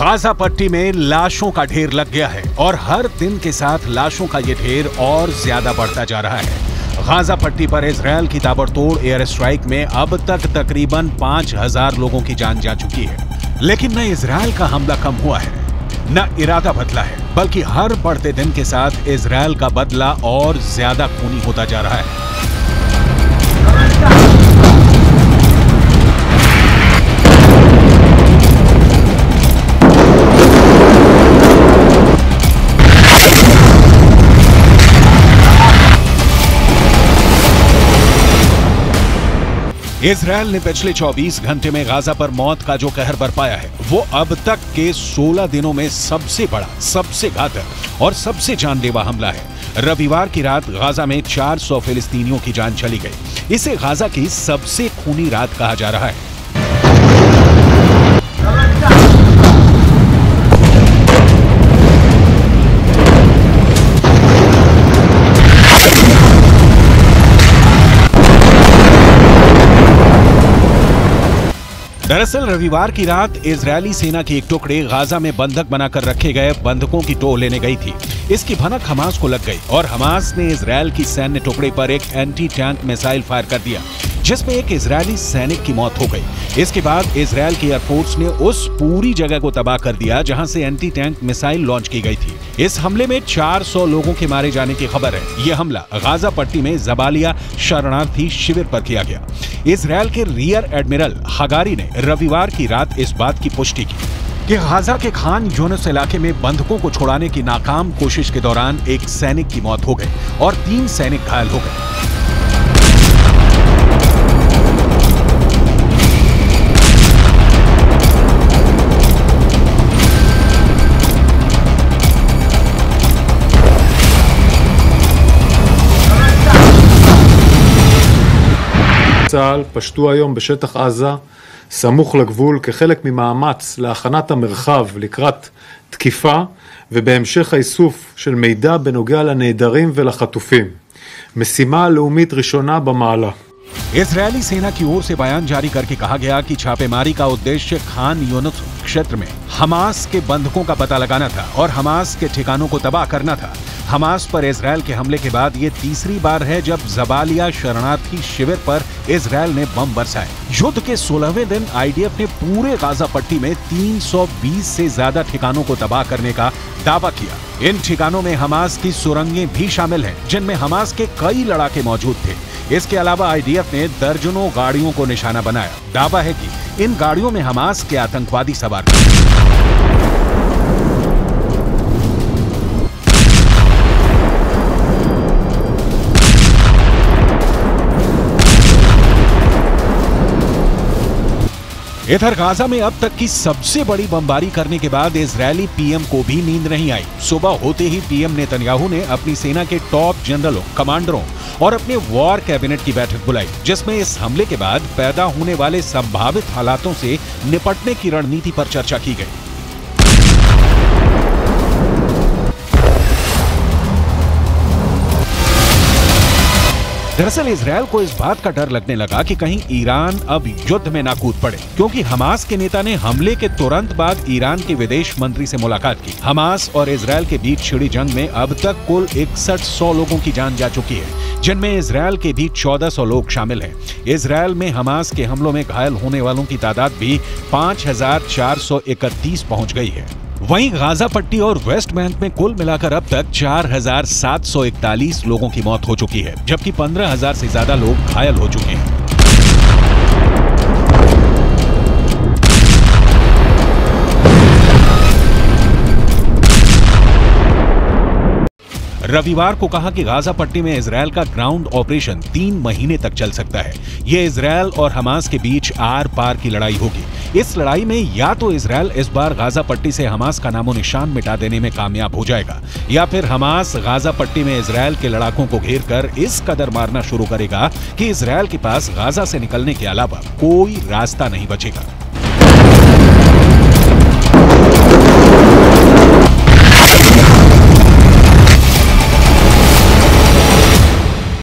Gaza पट्टी में लाशों का ढेर लग गया है और हर दिन के साथ लाशों का ये ढेर और ज्यादा बढ़ता जा रहा है। गाजा पट्टी पर इजरायल की ताबड़तोड़ एयर स्ट्राइक में अब तक तकरीबन 5000 लोगों की जान जा चुकी है। लेकिन न इजरायल का हमला कम हुआ है, न इरादा बदला है, बल्कि हर बढ़ते दिन के साथ इजरायल का बदला और ज्यादा खूनी होता जा रहा है। इजरायल ने पिछले 24 घंटे में गाजा पर मौत का जो कहर बरपाया है वो अब तक के 16 दिनों में सबसे बड़ा, सबसे घातक और सबसे जानलेवा हमला है। रविवार की रात गाजा में 400 फिलिस्तीनियों की जान चली गई। इसे गाजा की सबसे खूनी रात कहा जा रहा है। दरअसल रविवार की रात इजरायली सेना के एक टुकड़े गाजा में बंधक बनाकर रखे गए बंधकों की टो लेने गई थी। इसकी भनक हमास को लग गई और हमास ने इजरायल की सैन्य टुकड़े पर एक एंटी टैंक मिसाइल फायर कर दिया, जिसमें एक इजरायली सैनिक की मौत हो गई। इसके बाद इजरायल की एयरफोर्स ने उस पूरी जगह को तबाह कर दिया जहां से एंटी टैंक मिसाइल लॉन्च की गई थी। इस हमले में 400 लोगों के मारे जाने की खबर है। यह हमला गाजा पट्टी में जबालिया शरणार्थी शिविर पर किया गया। इजरायल के रियर एडमिरल हगारी ने रविवार की रात इस बात की पुष्टि की कि गाजा के खान यूनिस इलाके में बंधकों को छुड़ाने की नाकाम कोशिश के दौरान एक सैनिक की मौत हो गई और 3 सैनिक घायल हो गए। צה"ל פשטו היום בשטח עזה, סמוך לגבול, כחלק ממאמץ להכנת המרחב לקראת תקיפה ובהמשך האיסוף של מידע בנוגע לנעדרים ולחטופים. משימה לאומית ראשונה במעלה. इजरायली सेना की ओर से बयान जारी करके कहा गया कि छापेमारी का उद्देश्य खान यूनिस क्षेत्र में हमास के बंधकों का पता लगाना था और हमास के ठिकानों को तबाह करना था। हमास पर इजरायल के हमले के बाद ये तीसरी बार है जब जबालिया शरणार्थी शिविर पर इजरायल ने बम बरसाए। युद्ध के 16वें दिन आईडीएफ ने पूरे गाजा पट्टी में 320 से ज्यादा ठिकानों को तबाह करने का दावा किया। इन ठिकानों में हमास की सुरंगें भी शामिल हैं, जिनमें हमास के कई लड़ाके मौजूद थे। इसके अलावा आईडीएफ ने दर्जनों गाड़ियों को निशाना बनाया। दावा है कि इन गाड़ियों में हमास के आतंकवादी सवार थे। इधर गाजा में अब तक की सबसे बड़ी बमबारी करने के बाद इजरायली पीएम को भी नींद नहीं आई। सुबह होते ही पीएम नेतन्याहू ने अपनी सेना के टॉप जनरलों, कमांडरों और अपने वॉर कैबिनेट की बैठक बुलाई, जिसमें इस हमले के बाद पैदा होने वाले संभावित हालातों से निपटने की रणनीति पर चर्चा की गई। दरअसल इजरायल को इस बात का डर लगने लगा कि कहीं ईरान अब युद्ध में ना कूद पड़े, क्योंकि हमास के नेता ने हमले के तुरंत बाद ईरान के विदेश मंत्री से मुलाकात की। हमास और इजरायल के बीच छिड़ी जंग में अब तक कुल 6100 लोगों की जान जा चुकी है, जिनमें इजरायल के भी 1400 लोग शामिल हैं। इजरायल में हमास के हमलों में घायल होने वालों की तादाद भी 5431 पहुंच गई है। वहीं गाजा पट्टी और वेस्ट बैंक में कुल मिलाकर अब तक 4741 लोगों की मौत हो चुकी है, जबकि 15000 से ज्यादा लोग घायल हो चुके हैं। रविवार को कहा कि गाजा पट्टी में इजरायल का ग्राउंड ऑपरेशन 3 महीने तक चल सकता है। ये इजरायल और हमास के बीच आर पार की लड़ाई होगी। इस लड़ाई में या तो इजरायल इस बार गाजा पट्टी से हमास का नामो निशान मिटा देने में कामयाब हो जाएगा, या फिर हमास गाजा पट्टी में इजरायल के लड़ाकों को घेर कर इस कदर मारना शुरू करेगा कि इजरायल के पास गाजा से निकलने के अलावा कोई रास्ता नहीं बचेगा।